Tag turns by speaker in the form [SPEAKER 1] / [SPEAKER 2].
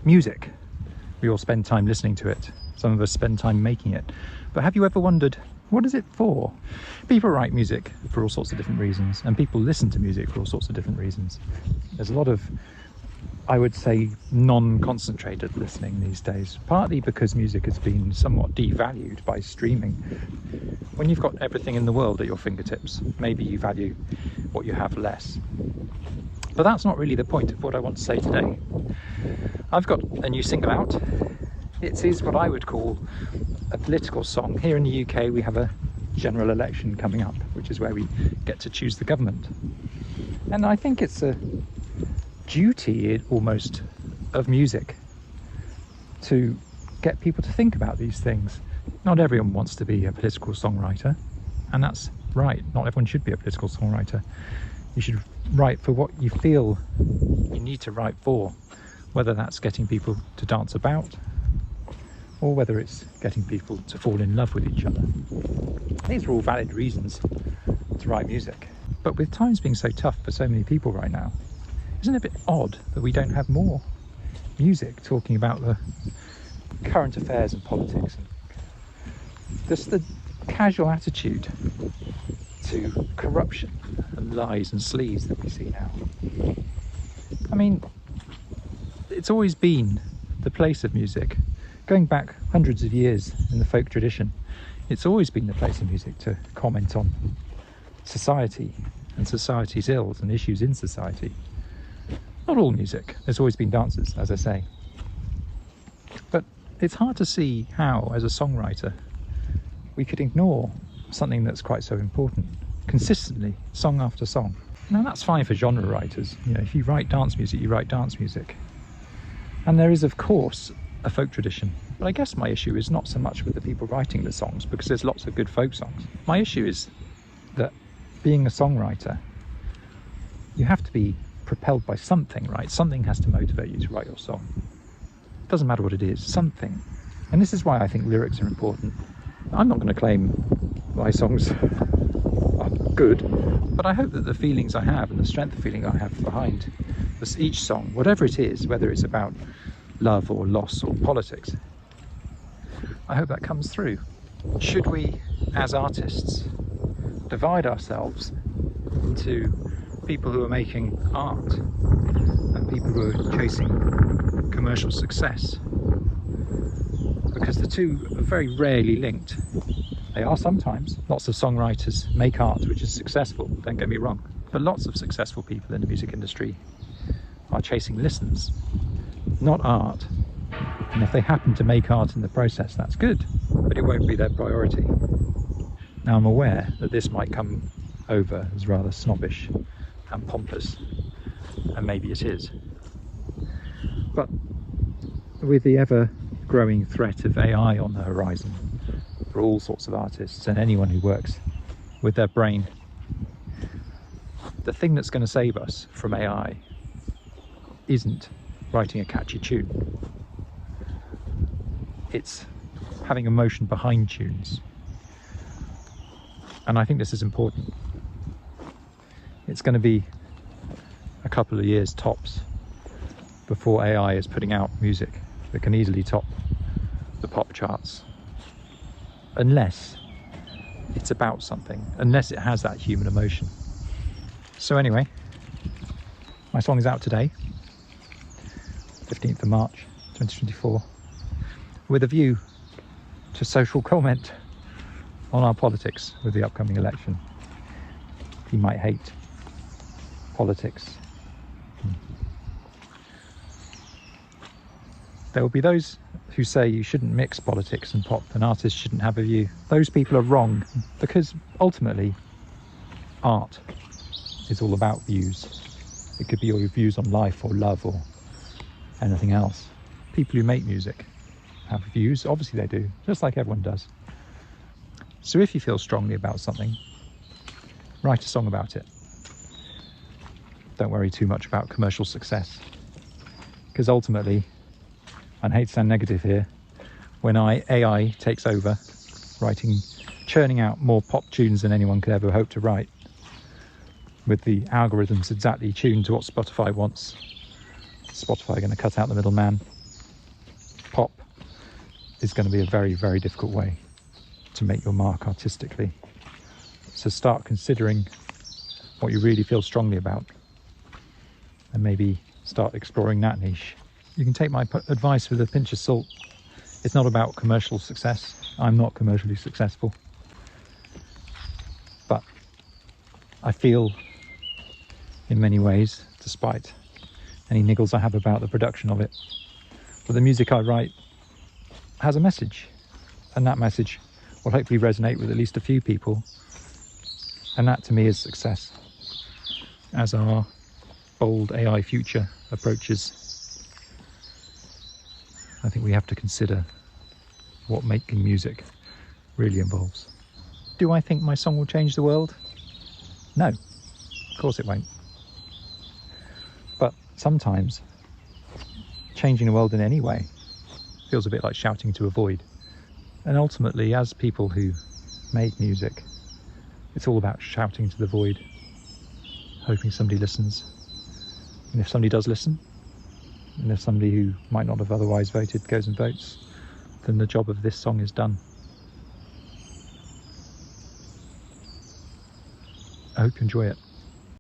[SPEAKER 1] music. We all spend time listening to it. Some of us spend time making it. But have you ever wondered, what is it for? People write music for all sorts of different reasons, and people listen to music for all sorts of different reasons. There's a lot of, I would say, non-concentrated listening these days, partly because music has been somewhat devalued by streaming. When you've got everything in the world at your fingertips, maybe you value what you have less. But that's not really the point of what I want to say today. I've got a new single out. It is what I would call a political song. Here in the UK we have a general election coming up, which is where we get to choose the government. And I think it's a duty almost of music to get people to think about these things. Not everyone wants to be a political songwriter, and that's right. Not everyone should be a political songwriter. You should write for what you feel you need to write for, whether that's getting people to dance about or whether it's getting people to fall in love with each other. These are all valid reasons to write music. But with times being so tough for so many people right now, isn't it a bit odd that we don't have more music talking about the current affairs and politics and just the casual attitude to corruption and lies and sleaze that we see now? I mean, it's always been the place of music. Going back hundreds of years in the folk tradition, it's always been the place of music to comment on society and society's ills and issues in society. Not all music, there's always been dances, as I say. But it's hard to see how, as a songwriter, we could ignore something that's quite so important, consistently, song after song. Now that's fine for genre writers. You know, if you write dance music, you write dance music. And there is, of course, a folk tradition. But I guess my issue is not so much with the people writing the songs, because there's lots of good folk songs. My issue is that being a songwriter, you have to be propelled by something, right? Something has to motivate you to write your song. It doesn't matter what it is, something. And this is why I think lyrics are important. I'm not going to claim my songs are good, but I hope that the feelings I have and the strength of feeling I have behind each song, whatever it is, whether it's about love or loss or politics, I hope that comes through. Should we, as artists, divide ourselves into people who are making art and people who are chasing commercial success? Because the two are very rarely linked. They are sometimes. Lots of songwriters make art which is successful, don't get me wrong, but lots of successful people in the music industry are chasing listens, not art. And if they happen to make art in the process, that's good, but it won't be their priority. Now I'm aware that this might come over as rather snobbish and pompous, and maybe it is. But with the ever growing threat of AI on the horizon for all sorts of artists and anyone who works with their brain, the thing that's going to save us from AI isn't writing a catchy tune. It's having emotion behind tunes. And I think this is important. It's going to be a couple of years tops before AI is putting out music that can easily top the pop charts, unless it's about something, unless it has that human emotion. So anyway, my song is out today, 15th of March 2024, with a view to social comment on our politics with the upcoming election. You might hate politics. There will be those who say you shouldn't mix politics and pop and artists shouldn't have a view. Those people are wrong, because ultimately art is all about views. It could be your views on life or love or anything else. People who make music have views, obviously they do, just like everyone does. So if you feel strongly about something, write a song about it. Don't worry too much about commercial success, because ultimately, and I hate to sound negative here, when AI takes over, churning out more pop tunes than anyone could ever hope to write, with the algorithms exactly tuned to what Spotify wants, Spotify are going to cut out the middleman, is going to be a very, very difficult way to make your mark artistically. So start considering what you really feel strongly about and maybe start exploring that niche. You can take my advice with a pinch of salt. It's not about commercial success. I'm not commercially successful. But I feel in many ways, despite any niggles I have about the production of it, that the music I write has a message, and that message will hopefully resonate with at least a few people, and that to me is success. As our bold AI future approaches, I think we have to consider what making music really involves. Do I think my song will change the world? No, of course it won't. But sometimes changing the world in any way feels a bit like shouting to a void. And ultimately, as people who make music, it's all about shouting to the void, hoping somebody listens. And if somebody does listen, and if somebody who might not have otherwise voted goes and votes, then the job of this song is done. I hope you enjoy it.